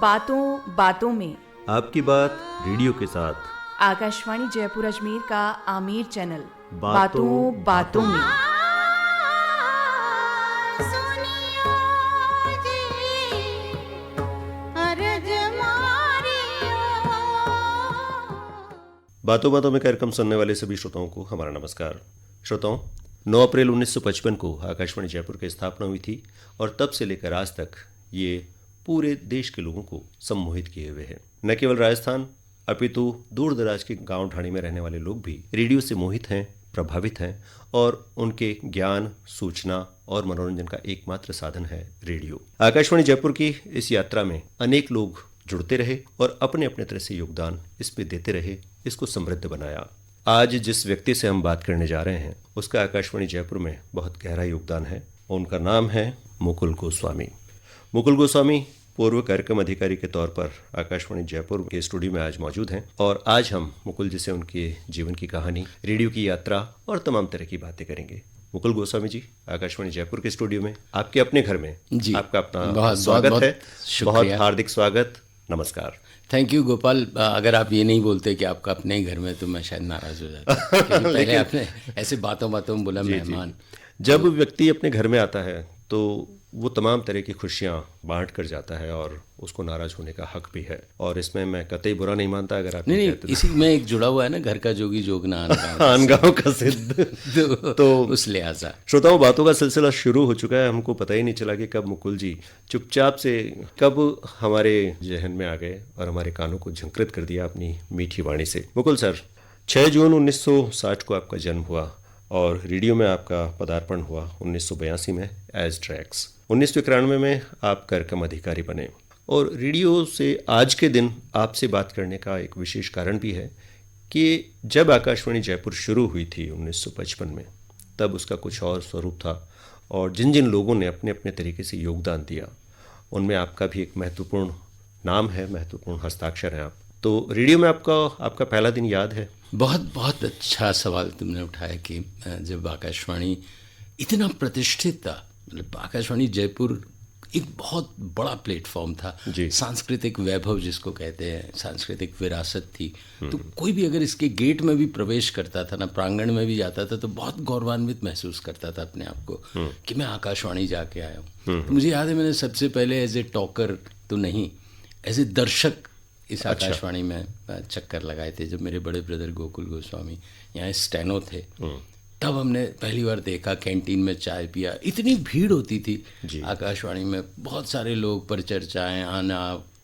बातों बातों में आपकी बात रेडियो के साथ। आकाशवाणी जयपुर अजमेर का आमिर चैनल बातों बातों में। बातों बातों में कार्यक्रम सुनने वाले सभी श्रोताओं को हमारा नमस्कार। श्रोताओं, 9 अप्रैल 1955 को आकाशवाणी जयपुर की स्थापना हुई थी और तब से लेकर आज तक ये पूरे देश के लोगों को सम्मोहित किए हुए है। न केवल राजस्थान अपितु दूर दराज के गांव ढाणी में रहने वाले लोग भी रेडियो से मोहित हैं, प्रभावित हैं और उनके ज्ञान, सूचना और मनोरंजन का एकमात्र साधन है रेडियो। आकाशवाणी जयपुर की इस यात्रा में अनेक लोग जुड़ते रहे और अपने अपने तरह से योगदान इस पे देते रहे, इसको समृद्ध बनाया। आज जिस व्यक्ति से हम बात करने जा रहे हैं उसका आकाशवाणी जयपुर में बहुत गहरा योगदान है। उनका नाम है मुकुल गोस्वामी। मुकुल गोस्वामी पूर्व कार्यक्रम अधिकारी के तौर पर आकाशवाणी जयपुर के स्टूडियो में आज मौजूद हैं और आज हम मुकुल जी से उनके जीवन की कहानी, रेडियो की यात्रा और तमाम तरह की बातें करेंगे। मुकुल गोस्वामी जी, आकाशवाणी जयपुर के स्टूडियो में, आपके अपने घर में जी, आपका अपना बहुत स्वागत है। शुक्रिया। बहुत हार्दिक स्वागत, नमस्कार। Thank you Gopal. अगर आप ये नहीं बोलते कि आपका अपने ही घर में तो मैं शायद नाराज हो जाता, क्योंकि पहले आपने ऐसे बातों बातों में बोला मेहमान। जब व्यक्ति अपने घर में आता है तो वो तमाम तरह की खुशियाँ बांट कर जाता है और उसको नाराज होने का हक भी है, और इसमें मैं कतई बुरा नहीं मानता अगर आप नहीं, इसी में एक जुड़ा हुआ है ना, घर का जोगी जोगना आन गाँव का सिद्ध। तो उस लिहाजा श्रोताओं, बातों का सिलसिला शुरू हो चुका है। हमको पता ही नहीं चला कि कब मुकुल जी चुपचाप से कब हमारे जहन में आ गए और हमारे कानों को झंकृत कर दिया अपनी मीठी वाणी से। मुकुल सर, 6 जून 1960 को आपका जन्म हुआ और रेडियो में आपका पदार्पण हुआ 1982 में एज ट्रैक्स। 1991 में आप कार्यक्रम अधिकारी बने और रेडियो से आज के दिन आपसे बात करने का एक विशेष कारण भी है कि जब आकाशवाणी जयपुर शुरू हुई थी 1955 में, तब उसका कुछ और स्वरूप था और जिन जिन लोगों ने अपने अपने तरीके से योगदान दिया उनमें आपका भी एक महत्वपूर्ण नाम है, महत्वपूर्ण हस्ताक्षर है आप। तो रेडियो में आपका पहला दिन याद है? बहुत बहुत अच्छा सवाल तुमने उठाया कि जब आकाशवाणी इतना प्रतिष्ठित था, मतलब आकाशवाणी जयपुर एक बहुत बड़ा प्लेटफॉर्म था, सांस्कृतिक वैभव जिसको कहते हैं, सांस्कृतिक विरासत थी। तो कोई भी अगर इसके गेट में भी प्रवेश करता था ना, प्रांगण में भी जाता था, तो बहुत गौरवान्वित महसूस करता था अपने आप को कि मैं आकाशवाणी जाके आया हूँ। तो मुझे याद है मैंने सबसे पहले एज ए टॉकर तो नहीं, एज ए दर्शक इस आकाशवाणी में चक्कर लगाए थे। जब मेरे बड़े ब्रदर गोकुल गोस्वामी यहाँ स्टेनो थे, तब हमने पहली बार देखा, कैंटीन में चाय पिया, इतनी भीड़ होती थी आकाशवाणी में, बहुत सारे लोग, परिचर्चाएं आना,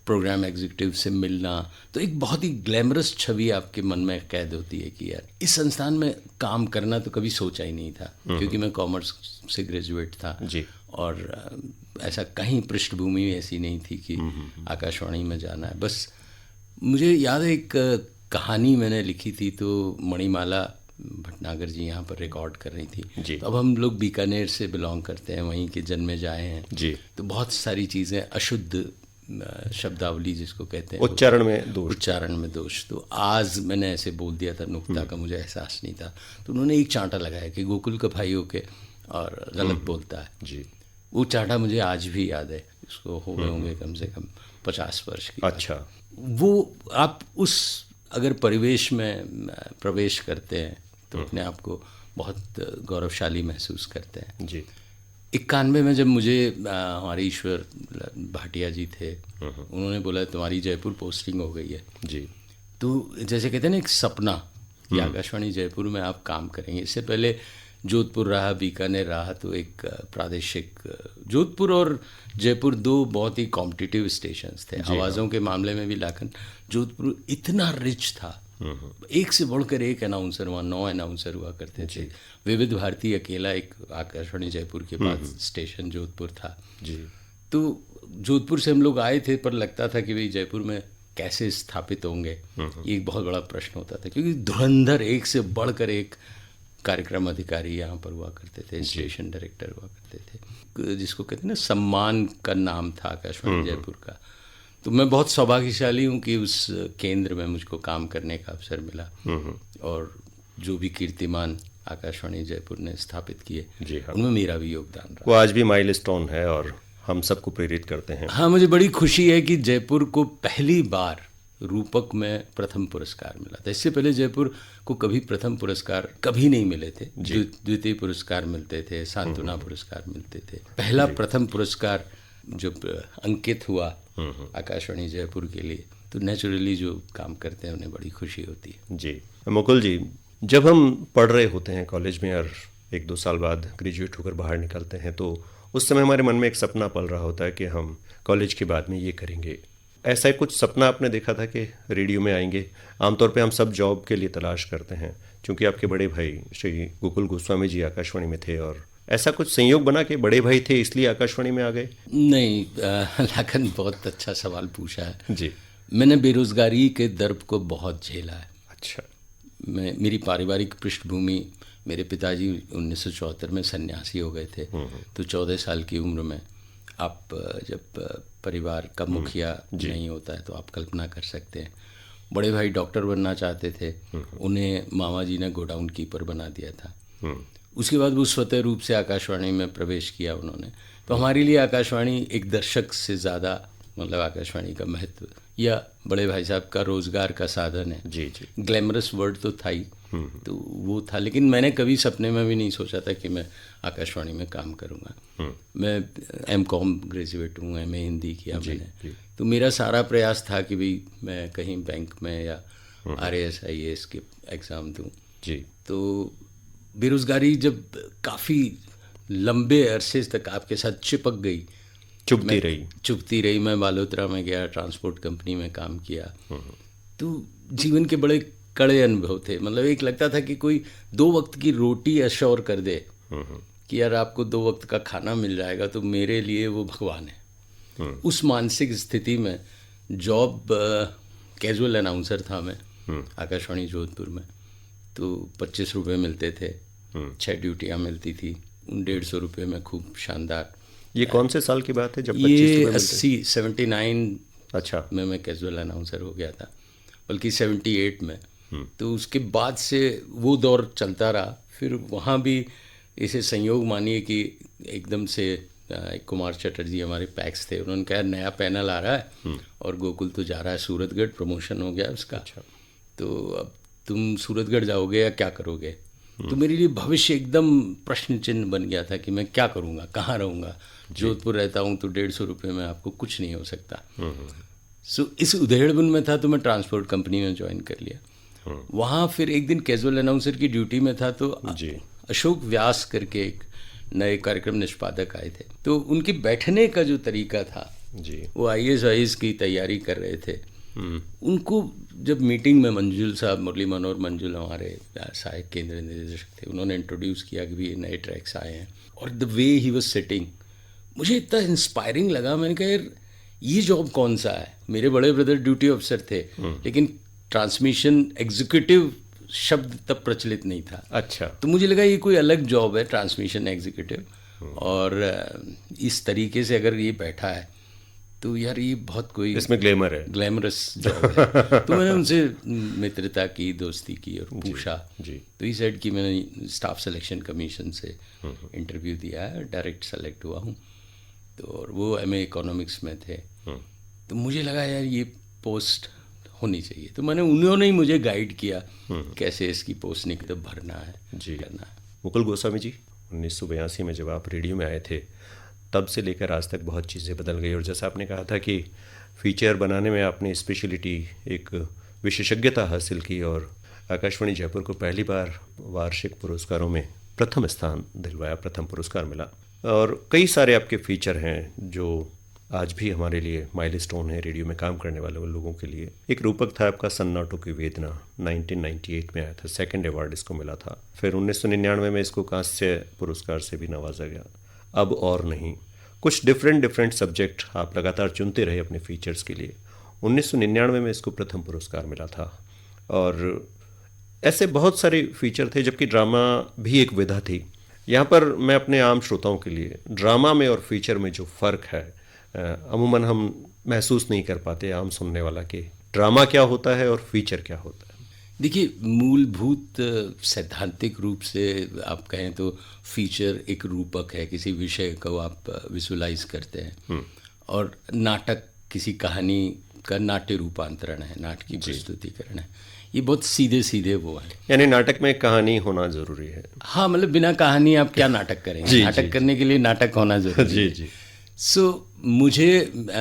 प्रोग्राम एग्जीक्यूटिव से मिलना, तो एक बहुत ही ग्लैमरस छवि आपके मन में कैद होती है कि यार इस संस्थान में काम करना तो कभी सोचा ही नहीं था, क्योंकि मैं कॉमर्स से ग्रेजुएट था और ऐसा कहीं पृष्ठभूमि ऐसी नहीं थी कि आकाशवाणी में जाना है। बस मुझे याद है एक कहानी मैंने लिखी थी, तो मणिमाला भटनागर जी यहाँ पर रिकॉर्ड कर रही थी। तो अब हम लोग बीकानेर से बिलोंग करते हैं, वहीं के जन्मे जाए हैं जी। तो बहुत सारी चीज़ें, अशुद्ध शब्दावली जिसको कहते हैं, उच्चारण में दोष। तो आज मैंने ऐसे बोल दिया था, नुक्ता का मुझे एहसास नहीं था, तो उन्होंने एक चांटा लगाया कि गोकुल का भाई होके और गलत बोलता है जी। वो चांटा मुझे आज भी याद है, इसको हो गए होंगे कम से कम 50 वर्ष की। अच्छा, वो आप उस अगर परिवेश में प्रवेश करते हैं तो अपने आप को बहुत गौरवशाली महसूस करते हैं जी। 91 में जब मुझे हमारे ईश्वर भाटिया जी थे, उन्होंने बोला तुम्हारी जयपुर पोस्टिंग हो गई है जी। तो जैसे कहते हैं ना, एक सपना कि आकाशवाणी जयपुर में आप काम करेंगे। इससे पहले जोधपुर रहा, बीकानेर रहा, तो एक प्रादेशिक, जोधपुर और जयपुर 2 बहुत ही कॉम्पिटिटिव स्टेशंस थे आवाज़ों के मामले में भी। लेकिन जोधपुर इतना रिच था, एक से बढ़कर एक अनाउंसर हुआ, 9 अनाउंसर हुआ करते थे। विविध भारती अकेला एक आकाशवाणी जयपुर के पास स्टेशन जोधपुर था जी। तो जोधपुर से हम लोग आए थे, पर लगता था कि भाई जयपुर में कैसे स्थापित होंगे, ये एक बहुत बड़ा प्रश्न होता था, क्योंकि धुरंधर एक से बढ़कर एक कार्यक्रम अधिकारी यहाँ पर हुआ करते थे, स्टेशन डायरेक्टर हुआ करते थे, जिसको कहते हैं ना, सम्मान का नाम था आकाशवाणी जयपुर का। तो मैं बहुत सौभाग्यशाली हूँ कि उस केंद्र में मुझको काम करने का अवसर मिला और जो भी कीर्तिमान आकाशवाणी जयपुर ने स्थापित किए उनमें मेरा भी योगदान रहा। वो आज भी माइलस्टोन है और हम सबको प्रेरित करते हैं। हाँ, मुझे बड़ी खुशी है कि जयपुर को पहली बार रूपक में प्रथम पुरस्कार मिला था। इससे पहले जयपुर को कभी प्रथम पुरस्कार कभी नहीं मिले थे। द्वितीय पुरस्कार मिलते थे, सांत्वना पुरस्कार मिलते थे। पहला प्रथम पुरस्कार जब अंकित हुआ आकाशवाणी जयपुर के लिए, तो नेचुरली जो काम करते हैं उन्हें बड़ी खुशी होती है। जी मुकुल जी, जब हम पढ़ रहे होते हैं कॉलेज में और 1-2 साल बाद ग्रेजुएट होकर बाहर निकलते हैं, तो उस समय हमारे मन में एक सपना पल रहा होता है कि हम कॉलेज के बाद में ये करेंगे। ऐसा कुछ सपना आपने देखा था कि रेडियो में आएंगे? आमतौर पे हम सब जॉब के लिए तलाश करते हैं, क्योंकि आपके बड़े भाई श्री गोकुल गोस्वामी जी आकाशवाणी में थे, और ऐसा कुछ संयोग बना कि बड़े भाई थे इसलिए आकाशवाणी में आ गए? नहीं, लाखन बहुत अच्छा सवाल पूछा है जी। मैंने बेरोजगारी के दर्द को बहुत झेला है। अच्छा। मेरी पारिवारिक पृष्ठभूमि, मेरे पिताजी 1974 में सन्यासी हो गए थे, तो 14 साल की उम्र में आप जब परिवार का मुखिया नहीं होता है तो आप कल्पना कर सकते हैं। बड़े भाई डॉक्टर बनना चाहते थे, उन्हें मामा जी ने गोडाउन कीपर बना दिया था। उसके बाद वो स्वतः रूप से आकाशवाणी में प्रवेश किया उन्होंने। तो हमारे लिए आकाशवाणी एक दर्शक से ज़्यादा, मतलब आकाशवाणी का महत्व या बड़े भाई साहब का रोज़गार का साधन है। जी जी। ग्लैमरस वर्ड तो था ही, तो वो था, लेकिन मैंने कभी सपने में भी नहीं सोचा था कि मैं आकाशवाणी में काम करूँगा। मैं M.Com ग्रेजुएट हूँ, MA हिंदी किया मैंने। तो मेरा सारा प्रयास था कि भाई मैं कहीं बैंक में या RAS IAS के एग्ज़ाम दूँ। जी। तो बेरोज़गारी जब काफ़ी लंबे अरसे तक आपके साथ चुभती रही। मैं बालोतरा में गया, ट्रांसपोर्ट कंपनी में काम किया। तो जीवन के बड़े कड़े अनुभव थे। मतलब एक लगता था कि कोई 2 वक्त की रोटी अश्योर कर दे कि यार आपको 2 वक्त का खाना मिल जाएगा, तो मेरे लिए वो भगवान है। उस मानसिक स्थिति में जॉब, कैजुअल अनाउंसर था मैं आकाशवाणी जोधपुर में। तो 25 रुपये मिलते थे, 6 ड्यूटियाँ मिलती थी, उन 150 रुपये में खूब शानदार। ये कौन से साल की बात है जब 79 अच्छा में मैं कैजुअल अनाउंसर हो गया था, बल्कि 78 में। तो उसके बाद से वो दौर चलता रहा। फिर वहाँ भी इसे संयोग मानिए कि एकदम से कुमार चटर्जी हमारे पैक्स थे, उन्होंने कहा नया पैनल आ रहा है और गोकुल तो जा रहा है सूरतगढ़, प्रमोशन हो गया उसका। अच्छा। तो अब तुम सूरतगढ़ जाओगे या क्या करोगे? तो मेरे लिए भविष्य एकदम प्रश्न चिन्ह बन गया था कि मैं क्या करूँगा, कहाँ रहूँगा। जोधपुर रहता हूँ तो 150 रुपये में आपको कुछ नहीं हो सकता। सो इस उधेड़बुन में था, तो मैं ट्रांसपोर्ट कंपनी में ज्वाइन कर लिया। वहाँ फिर एक दिन कैजुअल अनाउंसर की ड्यूटी में था, तो अशोक व्यास करके एक नए कार्यक्रम निष्पादक आए थे। तो उनके बैठने का जो तरीका था, वो IAS की तैयारी कर रहे थे। उनको जब मीटिंग में मंजुल साहब, मुरली मनोहर मंजुल हमारे सहायक केंद्र निदेशक थे, उन्होंने इंट्रोड्यूस किया कि भी नए ट्रैक्स आए हैं, और the way he was sitting मुझे इतना इंस्पायरिंग लगा। मैंने कहा यार ये जॉब कौन सा है? मेरे बड़े ब्रदर ड्यूटी ऑफिसर थे, लेकिन ट्रांसमिशन एग्जीक्यूटिव शब्द तब प्रचलित नहीं था। अच्छा। तो मुझे लगा ये कोई अलग जॉब है, ट्रांसमिशन एग्जीक्यूटिव, और इस तरीके से अगर ये बैठा है तो यार ये बहुत कोई इसमें ग्लैमर है, ग्लैमरस जॉब है। तो मैंने उनसे मित्रता की, दोस्ती की और पूछा। तो ही सेड कि मैंने स्टाफ सिलेक्शन कमीशन से इंटरव्यू दिया है, डायरेक्ट सेलेक्ट हुआ हूँ। तो और वो MA इकोनॉमिक्स में थे। तो मुझे लगा यार ये पोस्ट होनी चाहिए। तो उन्होंने ही मुझे गाइड किया कैसे इसकी पोस्ट निकल भरना है, करना है। मुकुल गोस्वामी जी, 1982 में जब आप रेडियो में आए थे, तब से लेकर आज तक बहुत चीज़ें बदल गई। और जैसा आपने कहा था कि फीचर बनाने में आपने स्पेशलिटी, एक विशेषज्ञता हासिल की, और आकाशवाणी जयपुर को पहली बार वार्षिक पुरस्कारों में प्रथम स्थान दिलवाया, प्रथम पुरस्कार मिला। और कई सारे आपके फीचर हैं जो आज भी हमारे लिए माइलस्टोन है रेडियो में काम करने वाले लोगों के लिए। एक रूपक था आपका सन्नाटों की वेदना, 1998 में आया था, 2nd अवार्ड इसको मिला था। फिर 1999 में इसको कांस्य पुरस्कार से भी नवाजा गया। अब और नहीं, कुछ डिफरेंट सब्जेक्ट आप लगातार चुनते रहे अपने फीचर्स के लिए। 1999 में इसको प्रथम पुरस्कार मिला था। और ऐसे बहुत सारे फीचर थे, जबकि ड्रामा भी एक विधा थी। यहाँ पर मैं अपने आम श्रोताओं के लिए ड्रामा में और फीचर में जो फ़र्क है, अमूमन हम महसूस नहीं कर पाते, आम सुनने वाला, कि ड्रामा क्या होता है और फीचर क्या होता है। देखिए, मूलभूत सैद्धांतिक रूप से आप कहें तो फीचर एक रूपक है, किसी विषय को आप विजुलाइज करते हैं, और नाटक किसी कहानी का नाट्य रूपांतरण है, नाटक की प्रस्तुतिकरण है। ये बहुत सीधे सीधे वो है, यानी नाटक में एक कहानी होना जरूरी है। हाँ, मतलब बिना कहानी आप क्या नाटक करेंगे? नाटक करने के लिए नाटक होना जरूरी है। जी।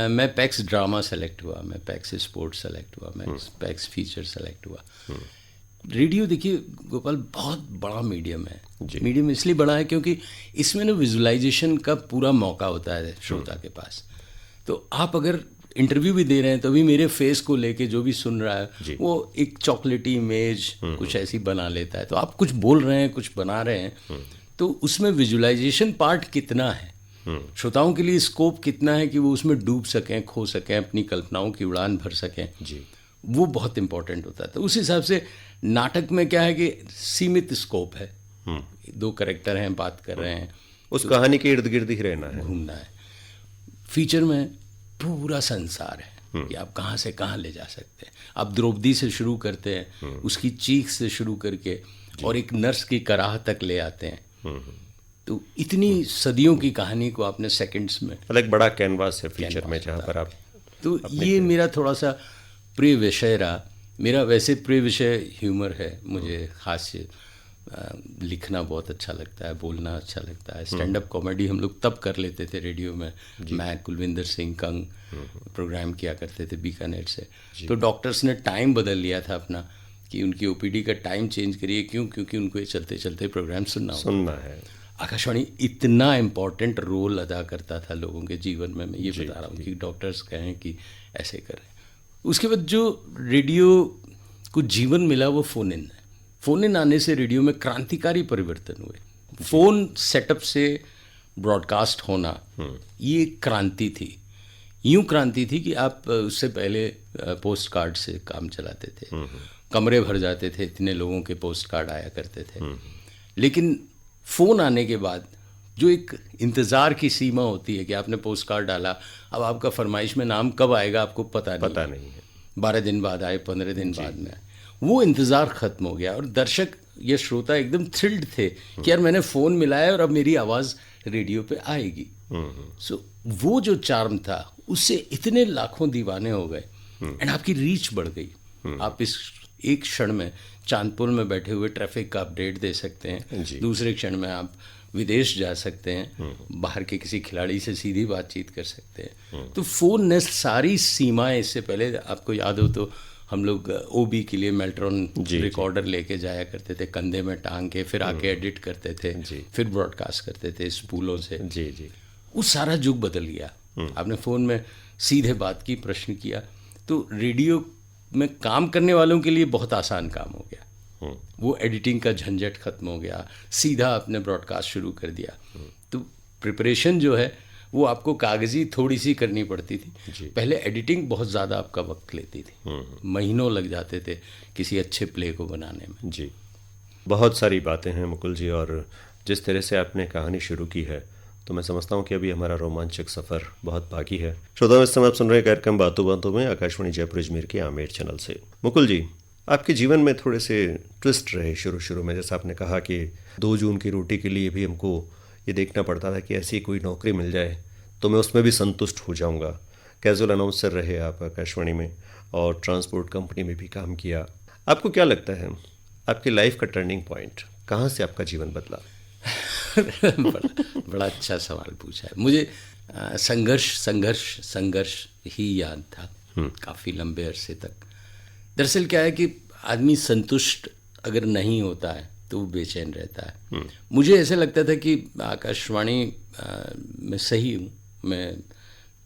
मैं पैक्स ड्रामा सेलेक्ट हुआ, मैं पैक्स स्पोर्ट्स सेलेक्ट हुआ, मैं पैक्स फीचर सेलेक्ट हुआ। रेडियो देखिए गोपाल, बहुत बड़ा मीडियम है। मीडियम इसलिए बड़ा है क्योंकि इसमें ना विजुलाइजेशन का पूरा मौका होता है श्रोता के पास। तो आप अगर इंटरव्यू भी दे रहे हैं तो भी मेरे फेस को लेके जो भी सुन रहा है वो एक चॉकलेटी इमेज कुछ ऐसी बना लेता है। तो आप कुछ बोल रहे हैं, कुछ बना रहे हैं, तो उसमें विजुलाइजेशन पार्ट कितना है, श्रोताओं के लिए स्कोप कितना है कि वो उसमें डूब सकें, खो सकें, अपनी कल्पनाओं की उड़ान भर सकें, वो बहुत इंपॉर्टेंट होता है। तो उस हिसाब से नाटक में क्या है कि सीमित स्कोप है, 2 कैरेक्टर हैं, बात कर रहे हैं, उस कहानी के इर्द गिर्द ही रहना है, घूमना है। फीचर में पूरा संसार है कि आप कहाँ से कहाँ ले जा सकते हैं। आप द्रौपदी से शुरू करते हैं, उसकी चीख से शुरू करके और एक नर्स की कराह तक ले आते हैं। तो इतनी सदियों की कहानी को आपने सेकंड्स में, एक बड़ा कैनवास है फीचर में जहाँ पर आप, तो ये मेरा थोड़ा सा प्रिय विषय रहा। मेरा वैसे प्रिय विषय ह्यूमर है, मुझे हास्य लिखना बहुत अच्छा लगता है, बोलना अच्छा लगता है। स्टैंड अप कॉमेडी हम लोग तब कर लेते थे रेडियो में, मैं कुलविंदर सिंह कंग प्रोग्राम किया करते थे बीकानेर से। तो डॉक्टर्स ने टाइम बदल लिया था अपना कि उनकी ओपीडी का टाइम चेंज करिए। क्यों? क्योंकि उनको ये चलते चलते प्रोग्राम सुनना है। आकाशवाणी इतना इम्पॉर्टेंट रोल अदा करता था लोगों के जीवन में, मैं ये बता रहा हूँ कि डॉक्टर्स कहें कि ऐसे करें। उसके बाद जो रेडियो को जीवन मिला वो फ़ोन इन है। फ़ोन इन आने से रेडियो में क्रांतिकारी परिवर्तन हुए। फ़ोन सेटअप से ब्रॉडकास्ट होना ये क्रांति थी। यूं क्रांति थी कि आप उससे पहले पोस्ट कार्ड से काम चलाते थे, कमरे भर जाते थे, इतने लोगों के पोस्ट कार्ड आया करते थे। लेकिन फ़ोन आने के बाद जो एक इंतज़ार की सीमा होती है कि आपने पोस्ट कार्ड डाला, अब आपका फरमाइश में नाम कब आएगा आपको पता नहीं है। 12 दिन बाद आए, 15 दिन बाद में आए, वो इंतज़ार ख़त्म हो गया और दर्शक या श्रोता एकदम थ्रिल्ड थे कि यार मैंने फ़ोन मिलाया और अब मेरी आवाज़ रेडियो पे आएगी। सो वो जो चार्म था उससे इतने लाखों दीवाने हो गए एंड आपकी रीच बढ़ गई। आप इस एक क्षण में चांदपुर में बैठे हुए ट्रैफिक का अपडेट दे सकते हैं, दूसरे क्षण में आप विदेश जा सकते हैं, बाहर के किसी खिलाड़ी से सीधी बातचीत कर सकते हैं। तो फ़ोन ने सारी सीमाएं, इससे पहले आपको याद हो तो हम लोग ओबी के लिए मेल्ट्रॉन रिकॉर्डर लेके जाया करते थे, कंधे में टांग के, फिर आके एडिट करते थे, फिर ब्रॉडकास्ट करते थे स्पूलों से। वो सारा युग बदल गया। आपने फ़ोन में सीधे बात की, प्रश्न किया, तो रेडियो में काम करने वालों के लिए बहुत आसान काम हो गया। वो एडिटिंग का झंझट खत्म हो गया, सीधा आपने ब्रॉडकास्ट शुरू कर दिया। तो प्रिपरेशन जो है वो आपको कागजी थोड़ी सी करनी पड़ती थी। पहले एडिटिंग बहुत ज़्यादा आपका वक्त लेती थी, महीनों लग जाते थे किसी अच्छे प्ले को बनाने में। जी, बहुत सारी बातें हैं मुकुल जी, और जिस तरह से आपने कहानी शुरू की है तो मैं समझता हूँ कि अभी हमारा रोमांचक सफ़र बहुत बाकी है। श्रोताओं, इस समय आप सुन रहे हैं कार्यक्रम बातों बातों में आकाशवाणी जयपुर अजमेर के आमेर चैनल से। मुकुल जी, आपके जीवन में थोड़े से ट्विस्ट रहे शुरू में। जैसा आपने कहा कि 2 जून की रोटी के लिए भी हमको ये देखना पड़ता था कि ऐसी कोई नौकरी मिल जाए तो मैं उसमें भी संतुष्ट हो जाऊंगा। कैजुअल अनाउंसर रहे आप आकाशवाणी में और ट्रांसपोर्ट कंपनी में भी काम किया। आपको क्या लगता है आपकी लाइफ का टर्निंग पॉइंट कहाँ से आपका जीवन बदला? बड़ा अच्छा सवाल पूछा है। मुझे संघर्ष ही याद था काफ़ी लंबे अरसे तक। दरअसल क्या है कि आदमी संतुष्ट अगर नहीं होता है तो वो बेचैन रहता है। मुझे ऐसा लगता था कि आकाशवाणी में सही हूँ, मैं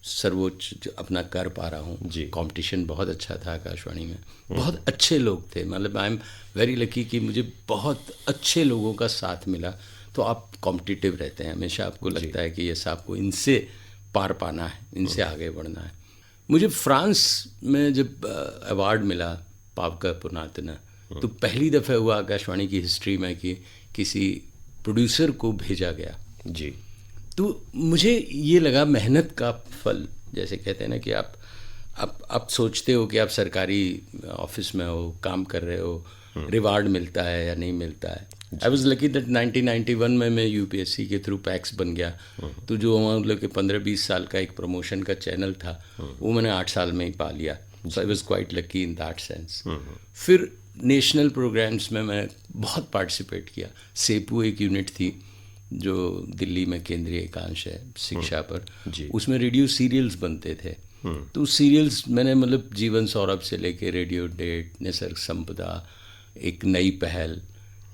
सर्वोच्च अपना कर पा रहा हूँ। कंपटीशन बहुत अच्छा था आकाशवाणी में, बहुत अच्छे लोग थे। मतलब आई एम वेरी लकी कि मुझे बहुत अच्छे लोगों का साथ मिला। तो आप कॉम्पिटिटिव रहते हैं हमेशा, आपको लगता है कि ये आपको इनसे पार पाना है, इनसे आगे बढ़ना है। मुझे फ्रांस में जब अवार्ड मिला पावका पुनातना, तो पहली दफ़ा हुआ आकाशवाणी की हिस्ट्री में कि किसी प्रोड्यूसर को भेजा गया। तो मुझे ये लगा मेहनत का फल। जैसे कहते हैं ना कि आप सोचते हो कि आप सरकारी ऑफिस में हो, काम कर रहे हो, रिवार्ड मिलता है या नहीं मिलता है। आई वॉज लकी दैट 1991 में मैं यूपीएससी के थ्रू पैक्स बन गया, तो जो मतलब कि 15-20 साल का एक प्रमोशन का चैनल था वो मैंने 8 साल में ही पा लिया। So I was quite lucky in that sense. फिर नेशनल प्रोग्राम्स में मैं बहुत पार्टिसिपेट किया। सेपू एक यूनिट थी जो दिल्ली में केंद्रीय एकांश है शिक्षा पर, उसमें रेडियो सीरियल्स बनते थे। तो सीरियल्स मैंने मतलब जीवन सौरभ से लेके रेडियो डेट, निसर्ग संपदा, एक नई पहल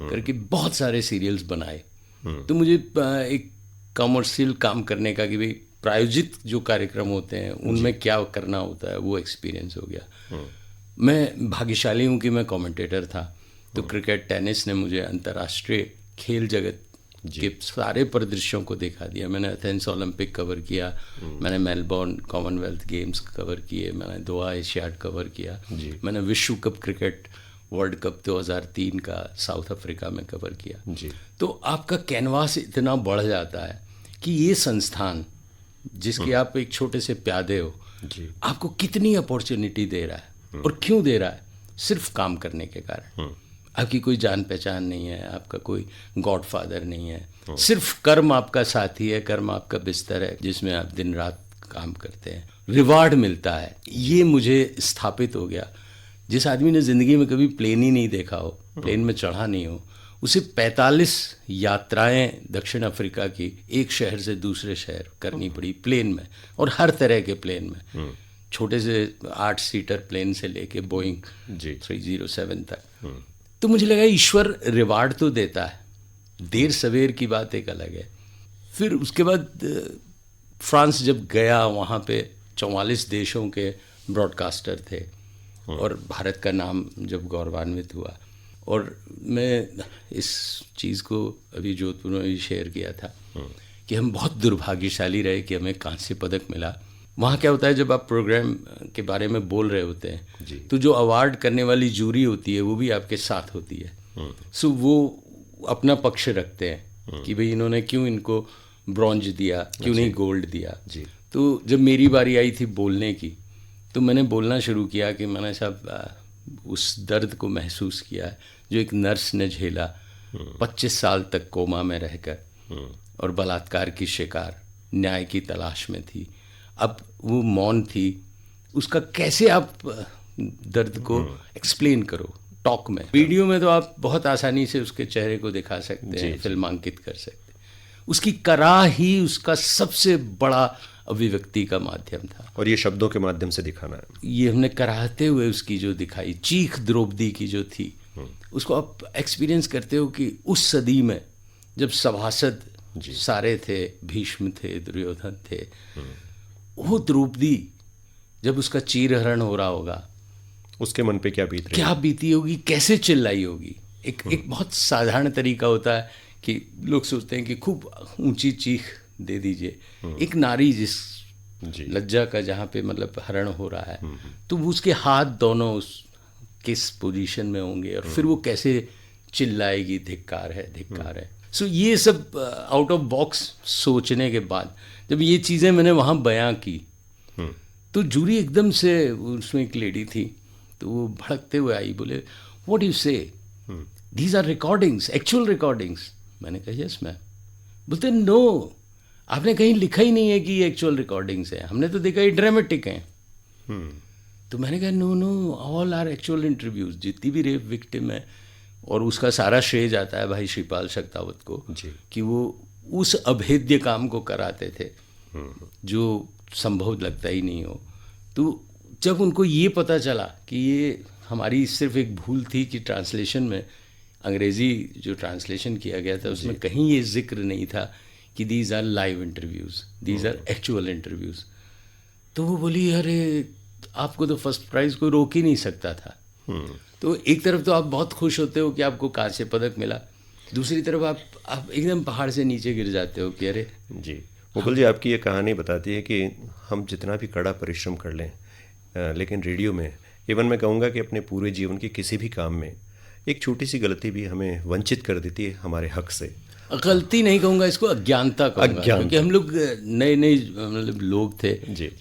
करके बहुत सारे सीरियल्स बनाए। तो मुझे एक कमर्शियल काम करने का कि भाई प्रायोजित जो कार्यक्रम होते हैं उनमें क्या करना होता है वो एक्सपीरियंस हो गया। मैं भाग्यशाली हूँ कि मैं कमेंटेटर था, तो क्रिकेट टेनिस ने मुझे अंतर्राष्ट्रीय खेल जगत के सारे परिदृश्यों को दिखा दिया। मैंने एथेंस ओलंपिक कवर किया, मैंने मेलबोर्न कॉमनवेल्थ गेम्स कवर किए, मैंने दोहा एशियाड कवर किया, मैंने विश्व कप क्रिकेट वर्ल्ड कप 2003 का साउथ अफ्रीका में कवर किया। तो आपका कैनवास इतना बढ़ जाता है कि ये संस्थान जिसके आप एक छोटे से प्यादे हो, आपको कितनी अपॉर्चुनिटी दे रहा है और क्यों दे रहा है? सिर्फ काम करने के कारण। आपकी कोई जान पहचान नहीं है, आपका कोई गॉडफादर नहीं है, सिर्फ कर्म आपका साथी है, कर्म आपका बिस्तर है जिसमें आप दिन रात काम करते हैं, रिवार्ड मिलता है। ये मुझे स्थापित हो गया। जिस आदमी ने ज़िंदगी में कभी प्लेन ही नहीं देखा हो, प्लेन में चढ़ा नहीं हो, उसे 45 यात्राएं दक्षिण अफ्रीका की एक शहर से दूसरे शहर करनी पड़ी प्लेन में, और हर तरह के प्लेन में, छोटे से 8 सीटर प्लेन से लेके बोइंग 307 तक। तो मुझे लगा ईश्वर रिवार्ड तो देता है, देर सवेर की बात एक अलग है। फिर उसके बाद फ्रांस जब गया, वहाँ पे 44 देशों के ब्रॉडकास्टर थे और भारत का नाम जब गौरवान्वित हुआ, और मैं इस चीज़ को अभी जोधपुर में भी शेयर किया था कि हम बहुत दुर्भाग्यशाली रहे कि हमें कांस्य पदक मिला। वहाँ क्या होता है, जब आप प्रोग्राम के बारे में बोल रहे होते हैं तो जो अवार्ड करने वाली जूरी होती है वो भी आपके साथ होती है। सो वो अपना पक्ष रखते हैं कि भाई इन्होंने क्यों इनको ब्रॉन्ज दिया, क्यों नहीं गोल्ड दिया। तो जब मेरी बारी आई थी बोलने की, तो मैंने बोलना शुरू किया कि मैंने साहब उस दर्द को महसूस किया जो एक नर्स ने झेला 25 साल तक कोमा में रहकर और बलात्कार की शिकार, न्याय की तलाश में थी। अब वो मौन थी, उसका कैसे आप दर्द को एक्सप्लेन करो टॉक में। वीडियो में तो आप बहुत आसानी से उसके चेहरे को दिखा सकते हैं, फिल्मांकित कर सकते हैं। उसकी करा ही उसका सबसे बड़ा अभिव्यक्ति का माध्यम था, और ये शब्दों के माध्यम से दिखाना है। ये हमने कराहते हुए उसकी जो दिखाई, चीख द्रौपदी की जो थी, उसको आप एक्सपीरियंस करते हो कि उस सदी में जब सभासद सारे थे, भीष्म थे, दुर्योधन थे, वो द्रौपदी जब उसका चीरहरण हो रहा होगा, उसके मन पे क्या बीती होगी, कैसे चिल्लाई होगी। एक बहुत साधारण तरीका होता है कि लोग सोचते हैं कि खूब ऊंची चीख दे दीजिए। एक नारी जिस लज्जा का जहाँ पे मतलब हरण हो रहा है, तो उसके हाथ दोनों उस किस पोजीशन में होंगे और फिर वो कैसे चिल्लाएगी, धिक्कार है, धिक्कार है। सो ये सब आउट ऑफ बॉक्स सोचने के बाद जब ये चीज़ें मैंने वहाँ बयां की, तो जूरी एकदम से, उसमें एक लेडी थी, तो वो भड़कते हुए आई, बोले what you say, these are recordings, actual recordings. मैंने कहा यस मैम। बोलते नो, आपने कहीं लिखा ही नहीं है कि ये एक्चुअल रिकॉर्डिंग्स है, हमने तो देखा ये ड्रामेटिक हैं। तो मैंने कहा no no, all are actual interviews, जितनी भी रेप विक्टिम है। और उसका सारा श्रेय जाता है भाई श्रीपाल शक्तावत को कि वो उस अभेद्य काम को कराते थे जो संभव लगता ही नहीं हो। तो जब उनको ये पता चला कि ये हमारी सिर्फ एक भूल थी कि ट्रांसलेशन में, अंग्रेज़ी जो ट्रांसलेशन किया गया था उसमें कहीं ये जिक्र नहीं था कि these are live interviews, these are actual interviews, तो वो बोली अरे आपको तो फर्स्ट प्राइज़ कोई रोक ही नहीं सकता था। तो एक तरफ तो आप बहुत खुश होते हो कि आपको कांस्य पदक मिला, दूसरी तरफ आप एकदम पहाड़ से नीचे गिर जाते हो कि अरे। जी मुकुल जी, आपकी ये कहानी बताती है कि हम जितना भी कड़ा परिश्रम कर लें, लेकिन रेडियो में, इवन मैं कहूँगा कि अपने पूरे जीवन के किसी भी काम में एक छोटी सी गलती भी हमें वंचित कर देती है हमारे हक से। गलती नहीं कहूँगा, इसको अज्ञानता कहूँगा, क्योंकि हम लोग नए मतलब लोग थे,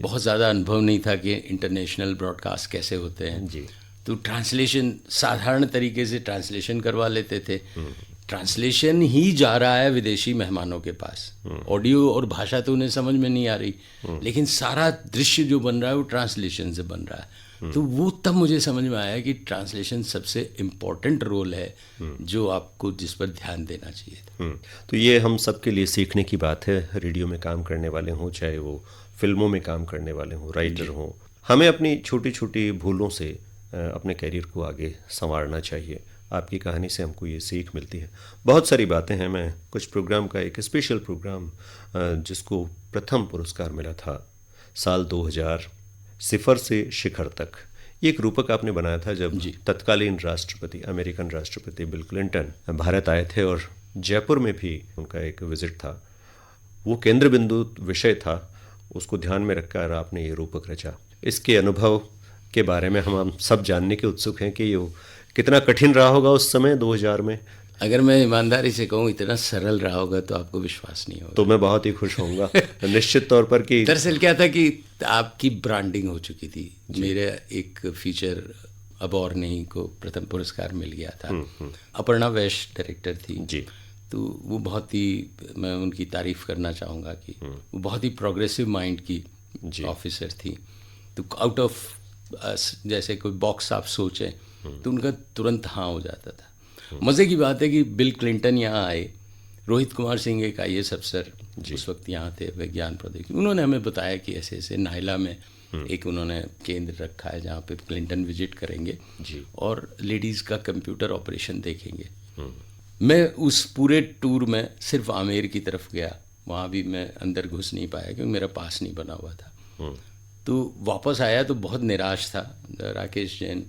बहुत ज़्यादा अनुभव नहीं था कि इंटरनेशनल ब्रॉडकास्ट कैसे होते हैं। जी। तो ट्रांसलेशन साधारण तरीके से ट्रांसलेशन करवा लेते थे। ट्रांसलेशन ही जा रहा है विदेशी मेहमानों के पास, ऑडियो और भाषा तो उन्हें समझ में नहीं आ रही, लेकिन सारा दृश्य जो बन रहा है वो ट्रांसलेशन से बन रहा है। तो वो तब मुझे समझ में आया कि ट्रांसलेशन सबसे इम्पोर्टेंट रोल है जो आपको जिस पर ध्यान देना चाहिए। तो ये हम सबके लिए सीखने की बात है, रेडियो में काम करने वाले हों, चाहे वो फिल्मों में काम करने वाले हों, राइटर हों। हमें अपनी छोटी छोटी भूलों से अपने कैरियर को आगे संवारना चाहिए। आपकी कहानी से हमको ये सीख मिलती है। बहुत सारी बातें हैं। मैं कुछ प्रोग्राम का एक स्पेशल प्रोग्राम जिसको प्रथम पुरस्कार मिला था साल 2000, सिफर से शिखर तक, ये एक रूपक आपने बनाया था जब तत्कालीन राष्ट्रपति, अमेरिकन राष्ट्रपति बिल क्लिंटन भारत आए थे और जयपुर में भी उनका एक विजिट था। वो केंद्र बिंदु विषय था, उसको ध्यान में रखकर आपने ये रूपक रचा। इसके अनुभव के बारे में हम सब जानने के उत्सुक हैं कि ये कितना कठिन रहा होगा उस समय 2000 में। अगर मैं ईमानदारी से कहूँ इतना सरल रहा होगा तो आपको विश्वास नहीं होगा। तो मैं बहुत ही खुश होऊंगा निश्चित तौर पर कि दरअसल क्या था कि आपकी ब्रांडिंग हो चुकी थी। मेरे एक फीचर अब और नहीं को प्रथम पुरस्कार मिल गया था। अपर्णा वैश्य डायरेक्टर थी जी। तो वो बहुत ही, मैं उनकी तारीफ करना चाहूँगा कि वो बहुत ही प्रोग्रेसिव माइंड की ऑफिसर थी। तो आउट ऑफ जैसे कोई बॉक्स आप सोचें तो उनका तुरंत हाँ हो जाता था। मज़े की बात है कि बिल क्लिंटन यहाँ आए, रोहित कुमार सिंह एक IAS अफसर उस वक्त यहाँ थे, विज्ञान प्रौद्योगिकी, उन्होंने हमें बताया कि ऐसे ऐसे नायला में एक उन्होंने केंद्र रखा है जहाँ पे क्लिंटन विजिट करेंगे और लेडीज़ का कंप्यूटर ऑपरेशन देखेंगे। मैं उस पूरे टूर में सिर्फ आमेर की तरफ गया, वहाँ भी मैं अंदर घुस नहीं पाया क्योंकि मेरा पास नहीं बना हुआ था। तो वापस आया तो बहुत निराश था। राकेश जैन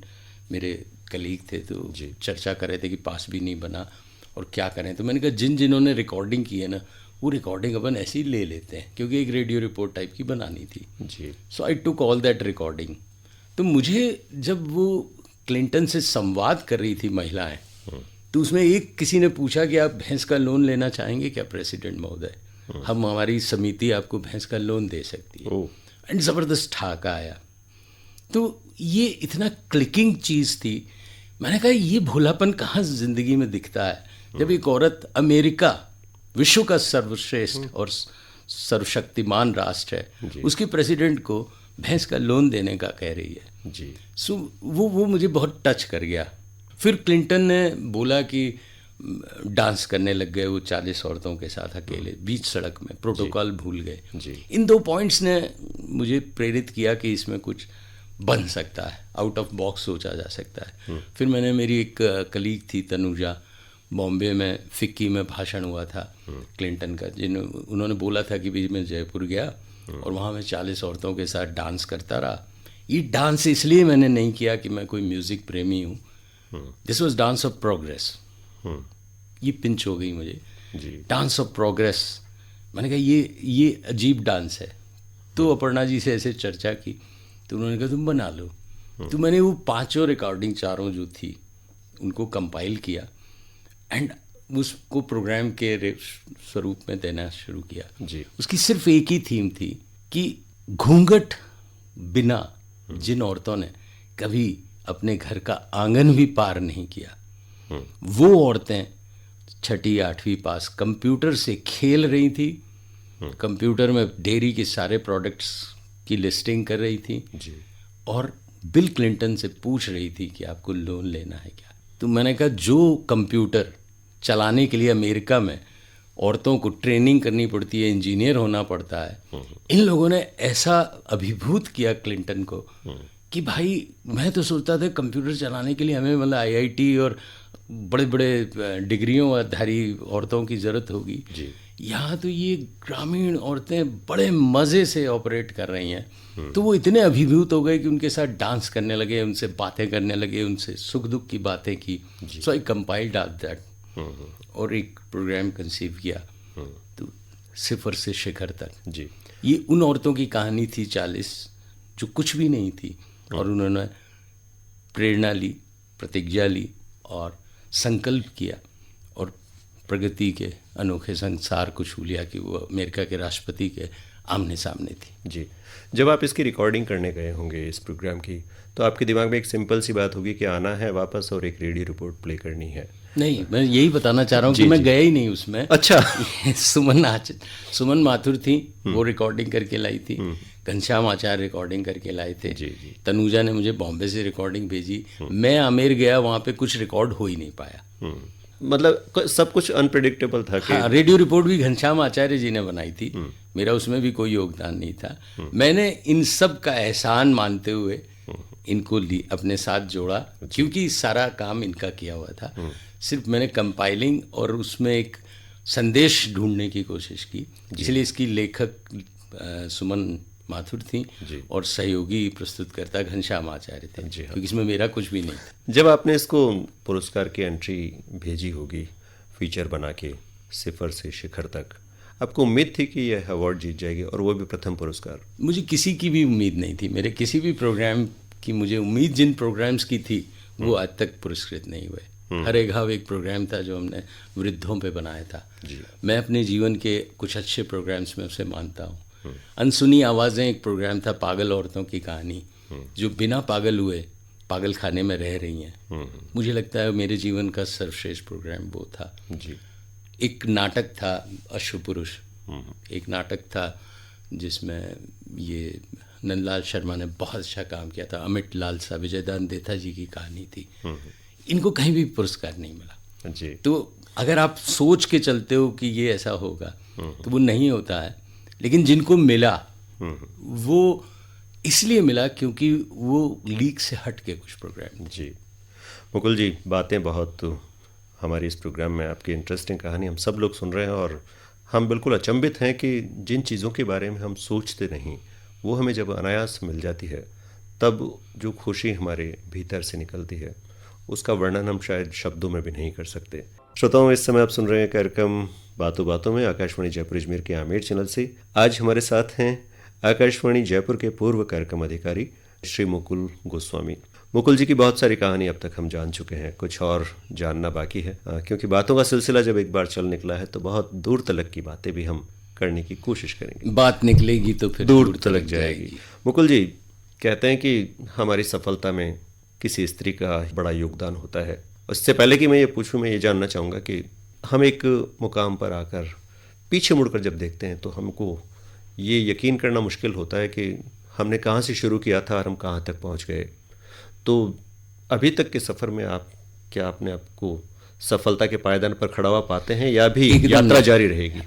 मेरे कलीग थे तो चर्चा कर रहे थे कि पास भी नहीं बना और क्या करें। तो मैंने कहा जिन्होंने रिकॉर्डिंग की है ना वो रिकॉर्डिंग अपन ऐसे ही ले लेते हैं क्योंकि एक रेडियो रिपोर्ट टाइप की बनानी थी जी। सो आई टुक ऑल दैट रिकॉर्डिंग। तो मुझे जब वो क्लिंटन से संवाद कर रही थी महिलाएं, तो उसमें एक किसी ने पूछा कि आप भैंस का लोन लेना चाहेंगे क्या प्रेसिडेंट महोदय, हम हमारी समिति आपको भैंस का लोन दे सकती है। एंड ज़बरदस्त ठाका आया। तो ये इतना क्लिकिंग चीज़ थी। मैंने कहा ये भोलापन कहाँ ज़िंदगी में दिखता है जब एक औरत अमेरिका विश्व का सर्वश्रेष्ठ और सर्वशक्तिमान राष्ट्र है उसके प्रेसिडेंट को भैंस का लोन देने का कह रही है जी। सो वो मुझे बहुत टच कर गया। फिर क्लिंटन ने बोला कि डांस करने लग गए वो 40 औरतों के साथ अकेले बीच सड़क में, प्रोटोकॉल भूल गए। इन 2 पॉइंट्स ने मुझे प्रेरित किया कि इसमें कुछ बन सकता है, आउट ऑफ बॉक्स सोचा जा सकता है। फिर मैंने, मेरी एक कलीग थी तनुजा, बॉम्बे में फिक्की में भाषण हुआ था क्लिंटन का, उन्होंने बोला था कि भाई मैं जयपुर गया और वहाँ मैं 40 औरतों के साथ डांस करता रहा। ये डांस इसलिए मैंने नहीं किया कि मैं कोई म्यूज़िक प्रेमी हूँ, this was dance of progress. ये पिंच हो गई मुझे, डांस ऑफ प्रोग्रेस। मैंने कहा ये अजीब डांस है। तो अपर्णा जी से ऐसे चर्चा की तो उन्होंने कहा तुम बना लो। तो मैंने वो 5 रिकॉर्डिंग 4 जो थी उनको कंपाइल किया एंड उसको प्रोग्राम के स्वरूप में देना शुरू किया जी। उसकी सिर्फ एक ही थीम थी कि घूंघट बिना जिन औरतों ने कभी अपने घर का आंगन भी पार नहीं किया, वो औरतें 6ठी 8वीं पास कंप्यूटर से खेल रही थी, कंप्यूटर में डेयरी के सारे प्रोडक्ट्स की लिस्टिंग कर रही थी जी। और बिल क्लिंटन से पूछ रही थी कि आपको लोन लेना है क्या। तो मैंने कहा जो कंप्यूटर चलाने के लिए अमेरिका में औरतों को ट्रेनिंग करनी पड़ती है, इंजीनियर होना पड़ता है, इन लोगों ने ऐसा अभिभूत किया क्लिंटन को कि भाई मैं तो सोचता था कंप्यूटर चलाने के लिए हमें मतलब IIT और बड़े बड़े डिग्रियों आधारी औरतों की ज़रूरत होगी। यहाँ तो ये ग्रामीण औरतें बड़े मज़े से ऑपरेट कर रही हैं। तो वो इतने अभिभूत हो गए कि उनके साथ डांस करने लगे, उनसे बातें करने लगे, उनसे सुख दुख की बातें की। सो आई कंपाइल्ड दैट और एक प्रोग्राम कंसीव किया। तो सिफर से शिखर तक जी। ये उन औरतों की कहानी थी 40 जो कुछ भी नहीं थी और उन्होंने प्रेरणा ली, प्रतिज्ञा ली और संकल्प किया और प्रगति के अनोखे संसार को छू लिया कि वो अमेरिका के राष्ट्रपति के आमने सामने थी जी। जब आप इसकी रिकॉर्डिंग करने गए होंगे इस प्रोग्राम की, तो आपके दिमाग में एक सिंपल सी बात होगी कि आना है वापस और एक रेडियो रिपोर्ट प्ले करनी है। नहीं, मैं यही बताना चाह रहा हूँ कि मैं गया ही नहीं उसमें। अच्छा। सुमन माथुर थी, वो रिकॉर्डिंग करके लाई थी। घनश्याम आचार्य रिकॉर्डिंग करके लाए थे। जी जी। तनुजा ने मुझे बॉम्बे से रिकॉर्डिंग भेजी। मैं आमेर गया, वहाँ पे कुछ रिकॉर्ड हो ही नहीं पाया। मतलब सब कुछ अनप्रेडिक्टेबल था कि हाँ, रेडियो रिपोर्ट भी घनश्याम आचार्य जी ने बनाई थी, मेरा उसमें भी कोई योगदान नहीं था। मैंने इन सब का एहसान मानते हुए इनको अपने साथ जोड़ा, क्योंकि सारा काम इनका किया हुआ था। सिर्फ मैंने कंपाइलिंग और उसमें एक संदेश ढूंढने की कोशिश की। इसलिए इसकी लेखक सुमन माथुर थी और सहयोगी प्रस्तुतकर्ता घनश्याम आचार्य थे, क्योंकि इसमें मेरा कुछ भी नहीं था। जब आपने इसको पुरस्कार की एंट्री भेजी होगी फीचर बना के सिफर से शिखर तक, आपको उम्मीद थी कि यह अवार्ड जीत जाएगी और वो भी प्रथम पुरस्कार? मुझे किसी की भी उम्मीद नहीं थी। मेरे किसी भी प्रोग्राम की मुझे उम्मीद जिन प्रोग्राम्स की थी वो आज तक पुरस्कृत नहीं हुए। हर एक घाव एक प्रोग्राम था जो हमने वृद्धों पे बनाया था। मैं अपने जीवन के कुछ अच्छे प्रोग्राम्स में उसे मानता हूँ। अनसुनी आवाज़ें एक प्रोग्राम था, पागल औरतों की कहानी, जो बिना पागल हुए पागल खाने में रह रही हैं। मुझे लगता है मेरे जीवन का सर्वश्रेष्ठ प्रोग्राम वो था। जी। एक नाटक था अश्वपुरुष, एक नाटक था जिसमें ये नंदलाल शर्मा ने बहुत अच्छा काम किया था। अमित लालसा, विजयदान देथा जी की कहानी थी। इनको कहीं भी पुरस्कार नहीं मिला। जी। तो अगर आप सोच के चलते हो कि ये ऐसा होगा तो वो नहीं होता है। लेकिन जिनको मिला वो इसलिए मिला क्योंकि वो लीक से हट के कुछ प्रोग्राम। जी मुकुल जी, बातें बहुत हमारी इस प्रोग्राम में, आपकी इंटरेस्टिंग कहानी हम सब लोग सुन रहे हैं और हम बिल्कुल अचंभित हैं कि जिन चीज़ों के बारे में हम सोचते नहीं वो हमें जब अनायास मिल जाती है तब जो खुशी हमारे भीतर से निकलती है उसका वर्णन हम शायद शब्दों में भी नहीं कर सकते। श्रोताओं, इस समय आप सुन रहे हैं कार्यक्रम बातों बातों में आकाशवाणी जयपुर अजमेर के आमेर चैनल से। आज हमारे साथ हैं आकाशवाणी जयपुर के पूर्व कार्यक्रम अधिकारी श्री मुकुल गोस्वामी। मुकुल जी की बहुत सारी कहानी अब तक हम जान चुके हैं, कुछ और जानना बाकी है, क्योंकि बातों का सिलसिला जब एक बार चल निकला है तो बहुत दूर तलक की बातें भी हम करने की कोशिश करेंगे। बात निकलेगी तो फिर दूर तलक जाएगी। मुकुल जी, कहते हैं कि हमारी सफलता में किसी स्त्री का बड़ा योगदान होता है। उससे पहले कि मैं ये पूछूं, मैं ये जानना चाहूँगा कि हम एक मुकाम पर आकर पीछे मुड़कर जब देखते हैं तो हमको ये यकीन करना मुश्किल होता है कि हमने कहाँ से शुरू किया था और हम कहाँ तक पहुँच गए। तो अभी तक के सफ़र में आप क्या अपने आप को सफलता के पायदान पर खड़ा हुआ पाते हैं या भी यात्रा जारी रहेगी?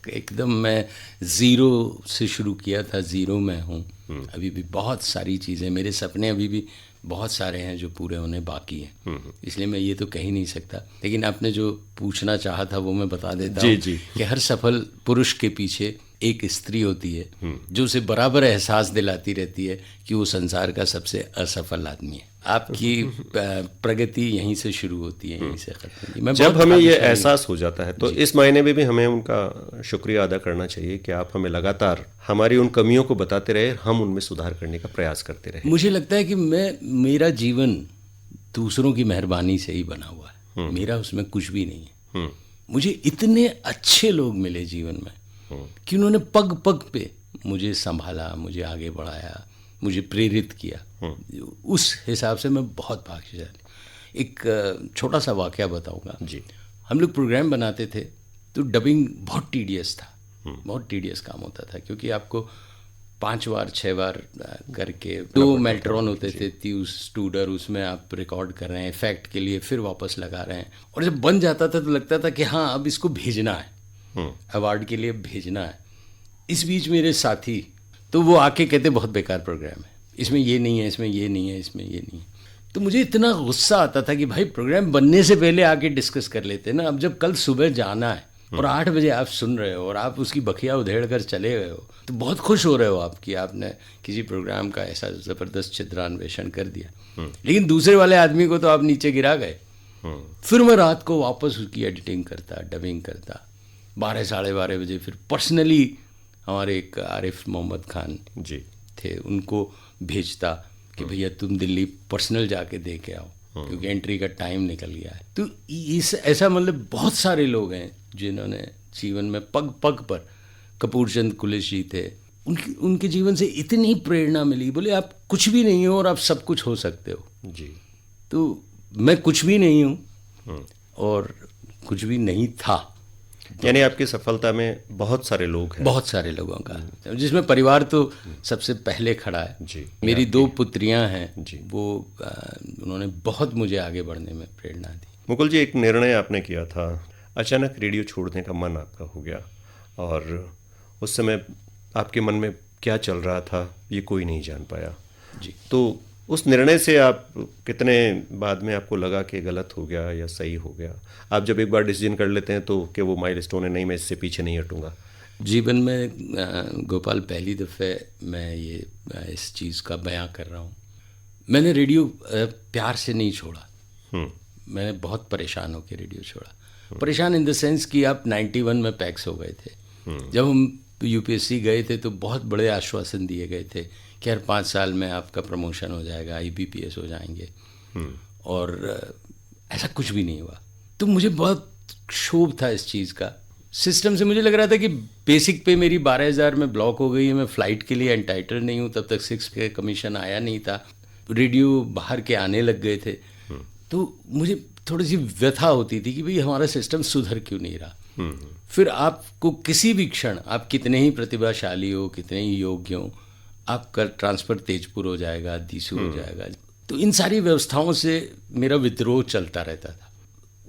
एकदम मैं ज़ीरो से शुरू किया था, ज़ीरो में हूँ अभी भी। बहुत सारी चीज़ें, मेरे सपने अभी भी बहुत सारे हैं जो पूरे होने बाकी हैं, इसलिए मैं ये तो कह ही नहीं सकता। लेकिन आपने जो पूछना चाहा था वो मैं बता देता हूँ कि हर सफल पुरुष के पीछे एक स्त्री होती है जो उसे बराबर एहसास दिलाती रहती है कि वो संसार का सबसे असफल आदमी है। आपकी प्रगति यहीं से शुरू होती है, यहीं से खत्म होती है। जब हमें ये एहसास हो जाता है तो इस मायने में भी हमें उनका शुक्रिया अदा करना चाहिए कि आप हमें लगातार हमारी उन कमियों को बताते रहे, हम उनमें सुधार करने का प्रयास करते रहे। मुझे लगता है कि मेरा जीवन दूसरों की मेहरबानी से ही बना हुआ है, मेरा उसमें कुछ भी नहीं है। मुझे इतने अच्छे लोग मिले जीवन में कि उन्होंने पग पग पे मुझे संभाला, मुझे आगे बढ़ाया, मुझे प्रेरित किया। उस हिसाब से मैं बहुत भाग्यशाली। एक छोटा सा वाकया बताऊंगा जी। हम लोग प्रोग्राम बनाते थे तो डबिंग बहुत टीडियस था, बहुत टीडियस काम होता था, क्योंकि आपको 5 बार 6 बार करके 2 मेल्ट्रॉन होते थे, 30 स्टूडर, उसमें आप रिकॉर्ड कर रहे हैं इफेक्ट के लिए, फिर वापस लगा रहे हैं। और जब बन जाता था तो लगता था कि हाँ अब इसको भेजना है, अवार्ड के लिए भेजना है। इस बीच मेरे साथी तो वो आके कहते बहुत बेकार प्रोग्राम है, इसमें ये नहीं है, इसमें ये नहीं है, इसमें ये नहीं है। तो मुझे इतना गुस्सा आता था कि भाई प्रोग्राम बनने से पहले आके डिस्कस कर लेते ना। अब जब कल सुबह जाना है और 8 बजे आप सुन रहे हो और आप उसकी बखिया उधेड़ कर चले गए हो तो बहुत खुश हो रहे हो आप कि आपने किसी प्रोग्राम का ऐसा ज़बरदस्त छिद्रान्वेषण कर दिया, लेकिन दूसरे वाले आदमी को तो आप नीचे गिरा गए। फिर मैं रात को वापस उसकी एडिटिंग करता, डबिंग करता, 12 साढ़े 12 बजे फिर पर्सनली हमारे एक आरिफ मोहम्मद खान जी थे, उनको भेजता कि भैया तुम दिल्ली पर्सनल जाके दे के आओ, क्योंकि एंट्री का टाइम निकल गया है। तो इस ऐसा मतलब बहुत सारे लोग हैं जिन्होंने जीवन में पग पग पर, कपूर चंद कुलिश जी थे, उनके जीवन से इतनी प्रेरणा मिली। बोले आप कुछ भी नहीं हो और आप सब कुछ हो सकते हो। जी। तो मैं कुछ भी नहीं हूँ और कुछ भी नहीं था। यानी आपकी सफलता में बहुत सारे लोग हैं। बहुत सारे लोगों का, जिसमें परिवार तो सबसे पहले खड़ा है। जी। मेरी 2 पुत्रियां हैं जी। वो उन्होंने बहुत मुझे आगे बढ़ने में प्रेरणा दी। मुकुल जी, एक निर्णय आपने किया था, अचानक रेडियो छोड़ने का मन आपका हो गया, और उस समय आपके मन में क्या चल रहा था ये कोई नहीं जान पाया। जी। तो उस निर्णय से आप कितने बाद में आपको लगा कि गलत हो गया या सही हो गया? आप जब एक बार डिसीजन कर लेते हैं तो कि वो माइलस्टोन है, नहीं मैं इससे पीछे नहीं हटूंगा। जीवन में गोपाल पहली दफ़े मैं ये इस चीज़ का बयां कर रहा हूँ। मैंने रेडियो प्यार से नहीं छोड़ा। मैंने बहुत परेशान होकर रेडियो छोड़ा। परेशान इन द सेंस कि आप 91 में पैक्स हो गए थे। जब हम यूपीएससी गए थे तो बहुत बड़े आश्वासन दिए गए थे कि हर 5 साल में आपका प्रमोशन हो जाएगा, IBPS हो जाएंगे, और ऐसा कुछ भी नहीं हुआ। तो मुझे बहुत क्षोभ था इस चीज़ का। सिस्टम से मुझे लग रहा था कि बेसिक पे मेरी 12,000 में ब्लॉक हो गई है, मैं फ़्लाइट के लिए एंटाइटल नहीं हूँ, तब तक 6 पे कमीशन आया नहीं था, रेडियो बाहर के आने लग गए थे। तो मुझे थोड़ी सी व्यथा होती थी कि भाई हमारा सिस्टम सुधर क्यों नहीं रहा। फिर आपको किसी भी क्षण, आप कितने ही प्रतिभाशाली हो, कितने ही योग्य हो, आपका ट्रांसफ़र तेजपुर हो जाएगा, दीसू हो जाएगा। तो इन सारी व्यवस्थाओं से मेरा विद्रोह चलता रहता था।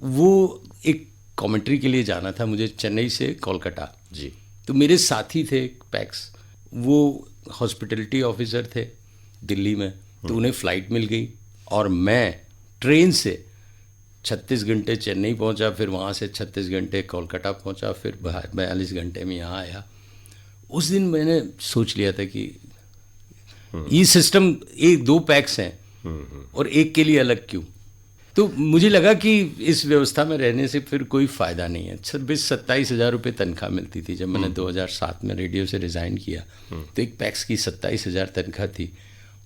वो एक कमेंट्री के लिए जाना था मुझे चेन्नई से कोलकाता। जी। तो मेरे साथी थे पैक्स, वो हॉस्पिटलिटी ऑफिसर थे दिल्ली में, तो उन्हें फ़्लाइट मिल गई और मैं ट्रेन से 36 घंटे चेन्नई पहुंचा, फिर वहाँ से 36 घंटे कोलकाता पहुंचा, फिर 42 घंटे में यहाँ आया। उस दिन मैंने सोच लिया था कि ये सिस्टम, एक 2 पैक्स हैं और एक के लिए अलग क्यों। तो मुझे लगा कि इस व्यवस्था में रहने से फिर कोई फ़ायदा नहीं है। 26-27 हज़ार रुपये तनख्वाह मिलती थी जब मैंने 2007 में रेडियो से रिज़ाइन किया। तो एक पैक्स की 27 हज़ार तनख्वाह थी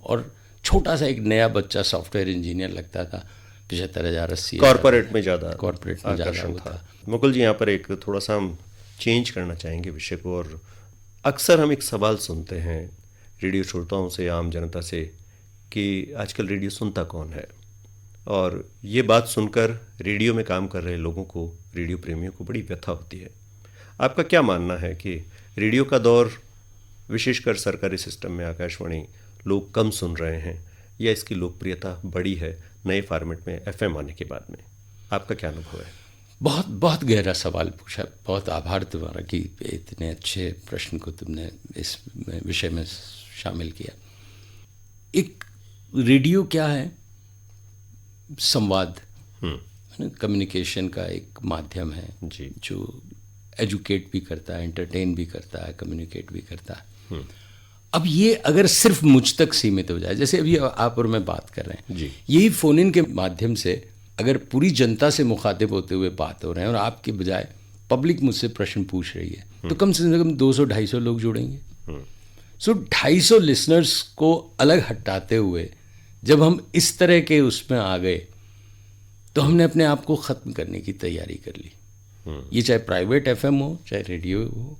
और छोटा सा एक नया बच्चा सॉफ्टवेयर इंजीनियर लगता था। 75,000 80,000 कॉर्पोरेट में ज़्यादा आकर्षण था। मुकुल जी, यहाँ पर एक थोड़ा सा हम चेंज करना चाहेंगे विषय को, और अक्सर हम एक सवाल सुनते हैं रेडियो श्रोताओं से, आम जनता से, कि आजकल रेडियो सुनता कौन है। और ये बात सुनकर रेडियो में काम कर रहे लोगों को, रेडियो प्रेमियों को बड़ी व्यथा होती है। आपका क्या मानना है कि रेडियो का दौर, विशेषकर सरकारी सिस्टम में आकाशवाणी, लोग कम सुन रहे हैं या इसकी लोकप्रियता बढ़ी है नए फॉर्मेट में FM आने के बाद में? आपका क्या अनुभव है? बहुत बहुत गहरा सवाल पूछा। बहुत आभार तुम्हारा कि इतने अच्छे प्रश्न को तुमने इस विषय में शामिल किया। एक रेडियो क्या है? संवाद, कम्युनिकेशन का एक माध्यम है जी। जो एजुकेट भी करता है, एंटरटेन भी करता है, कम्युनिकेट भी करता है। अब ये अगर सिर्फ मुझ तक सीमित हो जाए, जैसे अभी आप और मैं बात कर रहे हैं जी, यही फ़ोन इन के माध्यम से अगर पूरी जनता से मुखातिब होते हुए बात हो रहे हैं और आपके बजाय पब्लिक मुझसे प्रश्न पूछ रही है, तो कम से कम 200-250 लोग जुड़ेंगे। सो 250 लिसनर्स को अलग हटाते हुए जब हम इस तरह के उसमें आ गए तो हमने अपने आप को ख़त्म करने की तैयारी कर ली। ये चाहे प्राइवेट FM हो, चाहे रेडियो हो,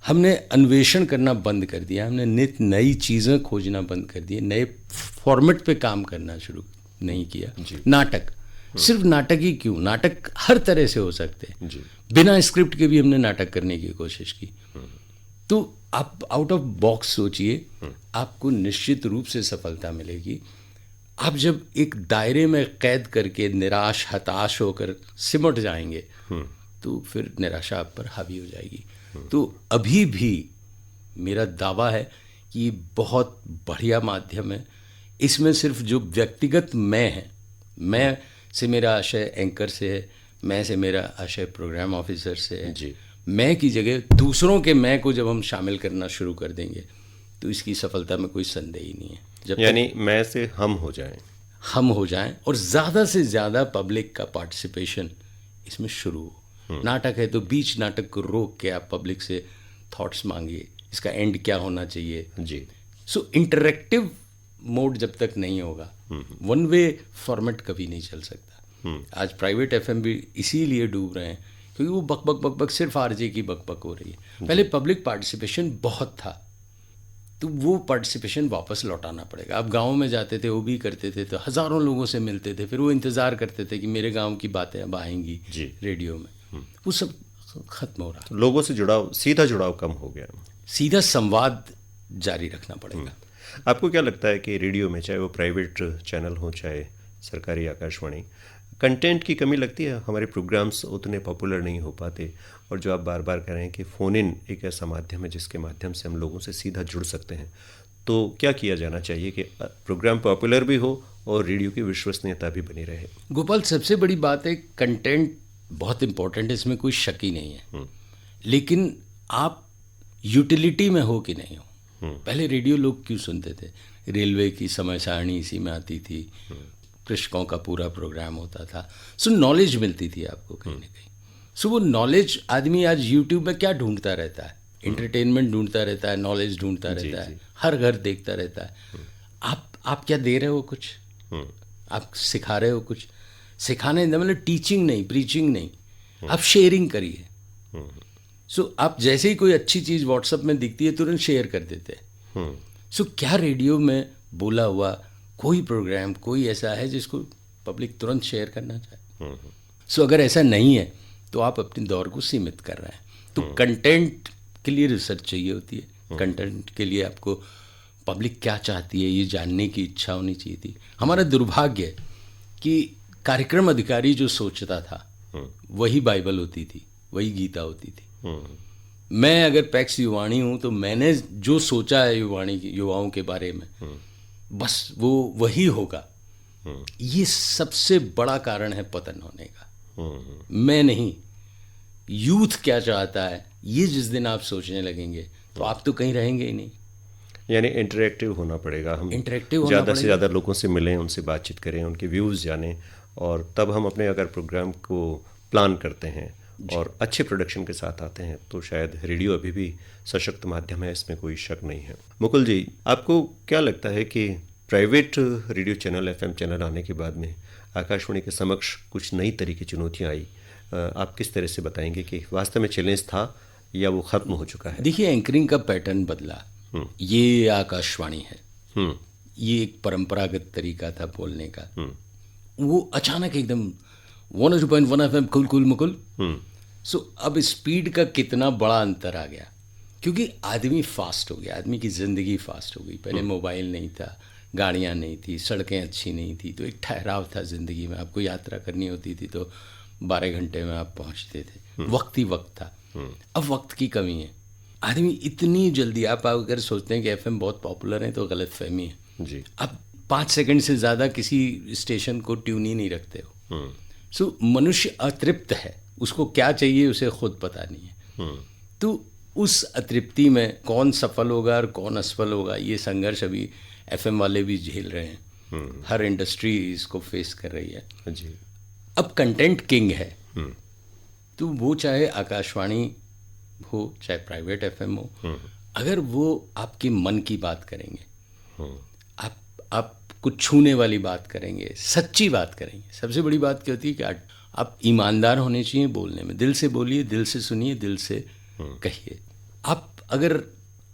हमने अन्वेषण करना बंद कर दिया। हमने नित नई चीज़ें खोजना बंद कर दिए, नए फॉर्मेट पे काम करना शुरू नहीं किया। नाटक, सिर्फ नाटक ही क्यों, नाटक हर तरह से हो सकते हैं। बिना स्क्रिप्ट के भी हमने नाटक करने की कोशिश की। तो आप आउट ऑफ बॉक्स सोचिए, आपको निश्चित रूप से सफलता मिलेगी। आप जब एक दायरे में कैद करके निराश हताश होकर सिमट जाएंगे तो फिर निराशा आप पर हावी हो जाएगी। तो अभी भी मेरा दावा है कि ये बहुत बढ़िया माध्यम है। इसमें सिर्फ जो व्यक्तिगत मैं है, मैं से मेरा आशय एंकर से है, मैं से मेरा आशय प्रोग्राम ऑफिसर से है जी। मैं की जगह दूसरों के मैं को जब हम शामिल करना शुरू कर देंगे तो इसकी सफलता में कोई संदेह ही नहीं है। जब यानी मैं से हम हो जाएं और ज़्यादा से ज़्यादा पब्लिक का पार्टिसिपेशन इसमें शुरू हो। नाटक है तो बीच नाटक को रोक के आप पब्लिक से थॉट्स मांगिए, इसका एंड क्या होना चाहिए जी। सो इंटरेक्टिव मोड जब तक नहीं होगा, वन वे फॉर्मेट कभी नहीं चल सकता। आज प्राइवेट FM भी इसीलिए डूब रहे हैं क्योंकि वो बक बक बक बक सिर्फ RJ की बक बक हो रही है। पहले पब्लिक पार्टिसिपेशन बहुत था, तो वो पार्टिसिपेशन वापस लौटाना पड़ेगा। आप गाँव में जाते थे, वो भी करते थे, तो हज़ारों लोगों से मिलते थे, फिर वो इंतज़ार करते थे कि मेरे गाँव की बातें अब आएंगी रेडियो में। वो सब खत्म हो रहा। लोगों से जुड़ाव, सीधा जुड़ाव कम हो गया। सीधा संवाद जारी रखना पड़ेगा। आपको क्या लगता है कि रेडियो में, चाहे वो प्राइवेट चैनल हो चाहे सरकारी आकाशवाणी, कंटेंट की कमी लगती है? हमारे प्रोग्राम्स उतने पॉपुलर नहीं हो पाते, और जो आप बार बार कह रहे हैं कि फ़ोन इन एक ऐसा माध्यम है जिसके माध्यम से हम लोगों से सीधा जुड़ सकते हैं, तो क्या किया जाना चाहिए कि प्रोग्राम पॉपुलर भी हो और रेडियो की विश्वसनीयता भी बनी रहे? गोपाल, सबसे बड़ी बात है कंटेंट बहुत इंपॉर्टेंट है, इसमें कोई शक ही नहीं है, लेकिन आप यूटिलिटी में हो कि नहीं हो। पहले रेडियो लोग क्यों सुनते थे? रेलवे की समय सारणी इसी में आती थी, कृषकों का पूरा प्रोग्राम होता था, सो नॉलेज मिलती थी आपको कहीं ना कहीं। सो वो नॉलेज आदमी आज यूट्यूब में क्या ढूंढता रहता है? एंटरटेनमेंट ढूंढता रहता है, नॉलेज ढूंढता रहता है, हर घर देखता रहता है। आप क्या दे रहे हो? कुछ आप सिखा रहे हो? कुछ सिखाने मतलब टीचिंग नहीं, प्रीचिंग नहीं, आप शेयरिंग करिए। सो आप जैसे ही कोई अच्छी चीज़ व्हाट्सएप में दिखती है तुरंत शेयर कर देते हैं। सो क्या रेडियो में बोला हुआ कोई प्रोग्राम, कोई ऐसा है जिसको पब्लिक तुरंत शेयर करना चाहे? सो अगर ऐसा नहीं है तो आप अपने दौर को सीमित कर रहे हैं। तो कंटेंट के लिए रिसर्च चाहिए होती है, कंटेंट के लिए आपको पब्लिक क्या चाहती है ये जानने की इच्छा होनी चाहिए थी। हमारा दुर्भाग्य है कि कार्यक्रम अधिकारी जो सोचता था वही बाइबल होती थी, वही गीता होती थी। मैं अगर पैक्स युवाणी हूँ तो मैंने जो सोचा है युवाओं के बारे में, बस वो वही होगा। ये सबसे बड़ा कारण है पतन होने का। मैं नहीं, यूथ क्या चाहता है ये जिस दिन आप सोचने लगेंगे तो आप तो कहीं रहेंगे ही नहीं। यानी इंटरेक्टिव होना पड़ेगा, हम ज़्यादा से ज़्यादा लोगों से मिलें, उनसे बातचीत करें, उनके व्यूज़ जानें, और तब हम अपने अगर प्रोग्राम को प्लान करते हैं और अच्छे प्रोडक्शन के साथ आते हैं तो शायद रेडियो अभी भी सशक्त माध्यम है, इसमें कोई शक नहीं है। मुकुल जी, आपको क्या लगता है कि private radio channel, FM channel आने के बाद में आकाशवाणी के समक्ष कुछ नई तरह की चुनौतियाँ आई, आप किस तरह से बताएंगे कि वास्तव में चैलेंज था या वो ख़त्म हो चुका है? देखिए, एंकरिंग का पैटर्न बदला, ये आकाशवाणी है, ये एक परंपरागत तरीका था बोलने का, वो अचानक एकदम 102.1 FM कुल कुल मुकुल। सो अब स्पीड का कितना बड़ा अंतर आ गया, क्योंकि आदमी फास्ट हो गया, आदमी की ज़िंदगी फास्ट हो गई। पहले मोबाइल नहीं था, गाड़ियाँ नहीं थी, सड़कें अच्छी नहीं थी, तो एक ठहराव था ज़िंदगी में। आपको यात्रा करनी होती थी तो 12 घंटे में आप पहुँचते थे, वक्त ही वक्त था। अब वक्त की कमी है, आदमी इतनी जल्दी, आप अगर सोचते हैं कि एफएम बहुत पॉपुलर है तो गलत फहमी है जी। अब 5 सेकंड से ज़्यादा किसी स्टेशन को ट्यून ही नहीं रखते हो। सो मनुष्य अतृप्त है, उसको क्या चाहिए उसे खुद पता नहीं है। तो उस अतृप्ति में कौन सफल होगा और कौन असफल होगा, ये संघर्ष अभी एफएम वाले भी झेल रहे हैं। हर इंडस्ट्री इसको फेस कर रही है जी। अब कंटेंट किंग है, तो वो चाहे आकाशवाणी हो चाहे प्राइवेट एफएम हो, अगर वो आपके मन की बात करेंगे, आप कुछ छूने वाली बात करेंगे, सच्ची बात करेंगे। सबसे बड़ी बात क्या होती है कि आप ईमानदार होने चाहिए बोलने में, दिल से बोलिए, दिल से सुनिए, दिल से कहिए। आप अगर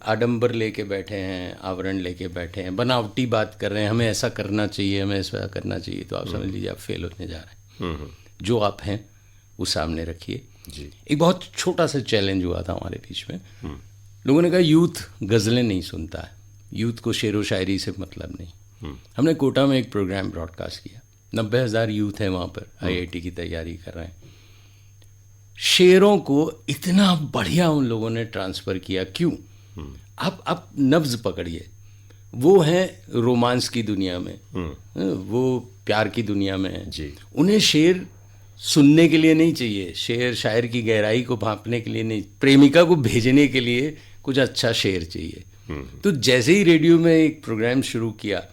आडंबर लेके बैठे हैं, आवरण लेके बैठे हैं, बनावटी बात कर रहे हैं, हमें ऐसा करना चाहिए, हमें ऐसा करना चाहिए, तो आप समझ लीजिए आप फेल होने जा रहे हैं। जो आप हैं वो सामने रखिए जी। एक बहुत छोटा सा चैलेंज हुआ था हमारे बीच में, लोगों ने कहा यूथ गज़लें नहीं सुनता है, यूथ को शेर व शायरी से मतलब नहीं। हमने कोटा में एक प्रोग्राम ब्रॉडकास्ट किया, 90,000 यूथ हैं वहाँ पर, IIT की तैयारी कर रहे हैं। शेरों को इतना बढ़िया उन लोगों ने ट्रांसफ़र किया। क्यों? आप नब्ज़ पकड़िए, वो हैं रोमांस की दुनिया में, वो प्यार की दुनिया में है जी। उन्हें शेर सुनने के लिए नहीं चाहिए, शेर शायर की गहराई को भांपने के लिए नहीं, प्रेमिका को भेजने के लिए कुछ अच्छा शेर चाहिए। तो जैसे ही रेडियो में एक प्रोग्राम शुरू किया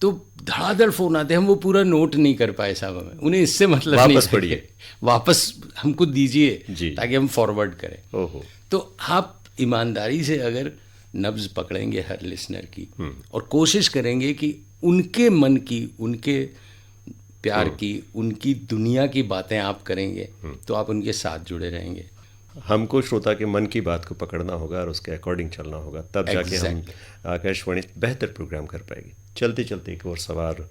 तो धड़ाधड़ फ़ोन आते, हम वो पूरा नोट नहीं कर पाए साहब, हमें उन्हें इससे मतलब नहीं, वापस पढ़िए, वापस हमको दीजिए ताकि हम फॉरवर्ड करें। तो आप ईमानदारी से अगर नब्ज़ पकड़ेंगे हर लिसनर की और कोशिश करेंगे कि उनके मन की, उनके प्यार की, उनकी दुनिया की बातें आप करेंगे, तो आप उनके साथ जुड़े रहेंगे। हमको श्रोता के मन की बात को पकड़ना होगा और उसके अकॉर्डिंग चलना होगा, तब जाके हम आकाशवाणी बेहतर प्रोग्राम कर पाएगी। चलते चलते एक और सवाल,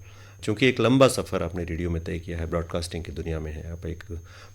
चूँकि एक लंबा सफ़र आपने रेडियो में तय किया है, ब्रॉडकास्टिंग की दुनिया में है, आप एक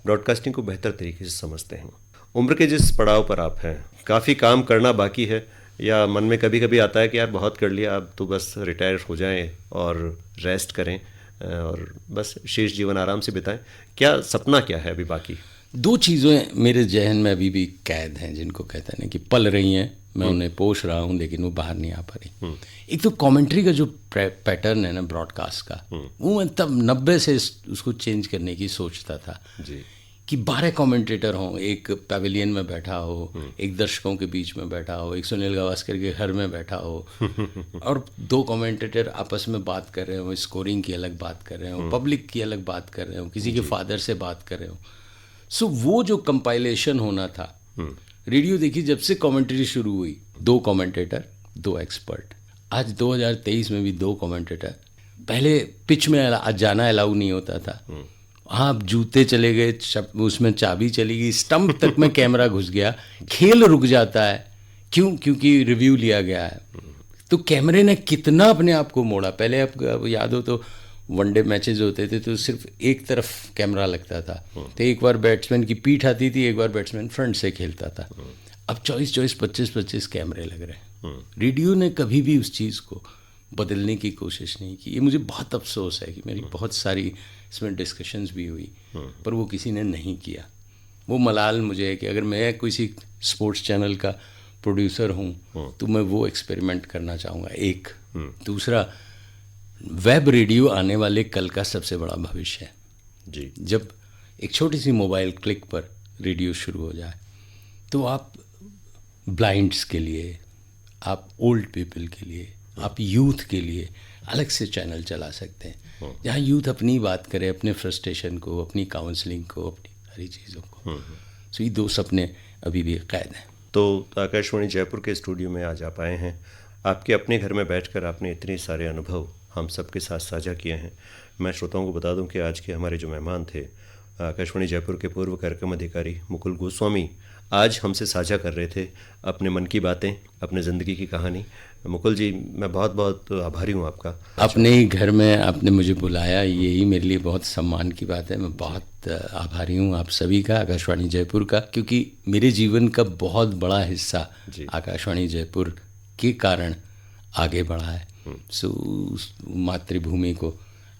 ब्रॉडकास्टिंग को बेहतर तरीके से समझते हैं। उम्र के जिस पड़ाव पर आप हैं, काफ़ी काम करना बाकी है, या मन में कभी कभी आता है कि यार बहुत कर लिया, अब तो बस रिटायर हो जाएं और रेस्ट करें और बस शेष जीवन आराम से बिताएं? क्या सपना क्या है अभी बाकी? दो चीज़ें मेरे जहन में अभी भी कैद हैं, जिनको कहते हैं ना कि पल रही हैं, मैं उन्हें पोष रहा हूँ लेकिन वो बाहर नहीं आ पा रही। एक तो कमेंट्री का जो पैटर्न है ना ब्रॉडकास्ट का, वो मैं तब 90 से उसको चेंज करने की सोचता था जी, कि 12 कमेंटेटर हों, एक पैवेलियन में बैठा हो, एक दर्शकों के बीच में बैठा हो, एक सुनील गावस्कर के घर में बैठा हो और दो कमेंटेटर आपस में बात कर रहे हो, स्कोरिंग की अलग बात कर रहे हो, पब्लिक की अलग बात कर रहे हो, किसी के फादर से बात कर रहे हो। सो वो जो कंपाइलेशन होना था, रेडियो देखिए जब से कमेंट्री शुरू हुई, 2 कमेंटेटर 2 एक्सपर्ट। आज 2023 में भी 2 कमेंटेटर। पहले पिच में जाना अलाउ नहीं होता था, आप जूते चले गए, उसमें चाबी चली गई, स्टंप तक में कैमरा घुस गया, खेल रुक जाता है। क्यों? क्योंकि रिव्यू लिया गया है। तो कैमरे ने कितना अपने आप को मोड़ा। पहले आप याद हो तो वनडे मैचेस होते थे तो सिर्फ एक तरफ कैमरा लगता था, तो एक बार बैट्समैन की पीठ आती थी, एक बार बैट्समैन फ्रंट से खेलता था। अब 24-25 कैमरे लग रहे हैं। रेडियो ने कभी भी उस चीज़ को बदलने की कोशिश नहीं की। ये मुझे बहुत अफसोस है कि मेरी बहुत सारी इसमें डिस्कशंस भी हुई, पर वो किसी ने नहीं किया। वो मलाल मुझे है कि अगर मैं किसी स्पोर्ट्स चैनल का प्रोड्यूसर हूँ तो मैं वो एक्सपेरिमेंट करना चाहूँगा। एक दूसरा, वेब रेडियो आने वाले कल का सबसे बड़ा भविष्य है जी। जब एक छोटी सी मोबाइल क्लिक पर रेडियो शुरू हो जाए तो आप ब्लाइंड्स के लिए, आप ओल्ड पीपल के लिए, आप यूथ के लिए अलग से चैनल चला सकते हैं, जहाँ यूथ अपनी बात करे, अपने फ्रस्ट्रेशन को, अपनी काउंसलिंग को, अपनी सारी चीज़ों को। सो ये 2 सपने अभी भी कैद हैं। तो आकाशवाणी जयपुर के स्टूडियो में आज आप आए हैं, आपके अपने घर में बैठकर आपने इतने सारे अनुभव हम सबके साथ साझा किए हैं। मैं श्रोताओं को बता दूं कि आज के हमारे जो मेहमान थे, आकाशवाणी जयपुर के पूर्व कार्यक्रम अधिकारी मुकुल गोस्वामी, आज हमसे साझा कर रहे थे अपने मन की बातें, अपने ज़िंदगी की कहानी। मुकुल जी, मैं बहुत बहुत आभारी हूँ आपका। अपने ही घर में आपने मुझे बुलाया, यही मेरे लिए बहुत सम्मान की बात है। मैं बहुत आभारी हूँ आप सभी का, आकाशवाणी जयपुर का, क्योंकि मेरे जीवन का बहुत बड़ा हिस्सा आकाशवाणी जयपुर के कारण आगे बढ़ा है। सो मातृभूमि को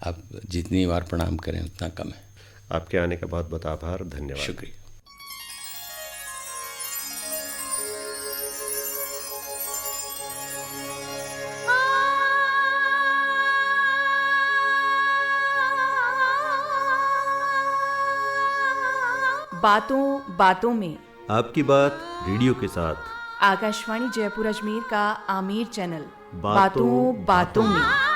आप जितनी बार प्रणाम करें उतना कम है। आपके आने का बहुत बहुत आभार, धन्यवाद। शुक्रिया। बातों बातों में आपकी बात रेडियो के साथ आकाशवाणी जयपुर अजमेर का आमिर चैनल बातों बातों में।